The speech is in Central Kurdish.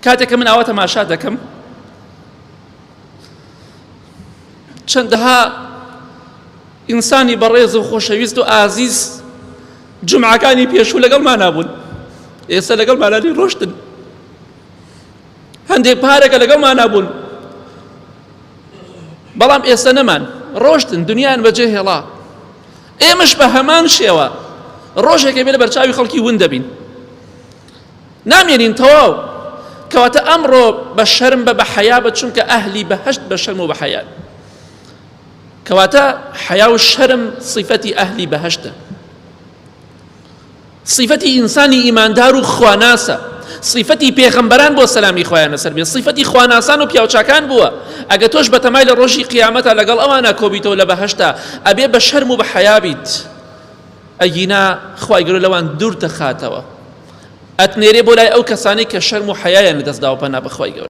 کاتێککە من ئەوە تەماشا دەکەم چەندەها ئینسانی بەڕێز و خۆشەویست و ئازیز جومعەکانی پێشوو لەگەڵمان نابوون، ئێستا لەگەڵمانانی ڕۆشتن، هەندێک پارێکە لەگەڵمان نابوون، بەڵام ئێستا نەمان ڕۆشتن، دنیایان بەجێ هێڵا. ئێمەش بە هەمان شێوە ڕۆژێکە بێ لە بەرچاوی خەڵکی ون دەبین، نامێنین تەواو. کەواتە ئەمڕۆ بە شەرم بە حەیا بە، چونکە ئەهلی بەهەشت بە شەرم و بە حەیان. کەواتە حەیا و شەرم صیفەتی ئەهلی بەهەشتە، صیفەتی ئینسانی ئیماندار و خواناسە، صیفەتی پێغەمبەران بۆ سەلامی خۆیان لەسەر بێ، صیفەتی خواناسان و پیاوچاکان بووە. ئەگە تۆش بەتەمای لە ڕۆژی قیامەتە لەگەڵ ئەوانە کۆبیتەوە لە بەهەشتا، ئەبێ بە شەرم و بە حەیا بیت. ئەگینا خوای گەورە لەوان دوور دەخاتەوە، ئەتنێرێ بۆ لای ئەو کەسانی کە شەرم و حەیایان لەدەستداوە پەنا بەخوای گەورە.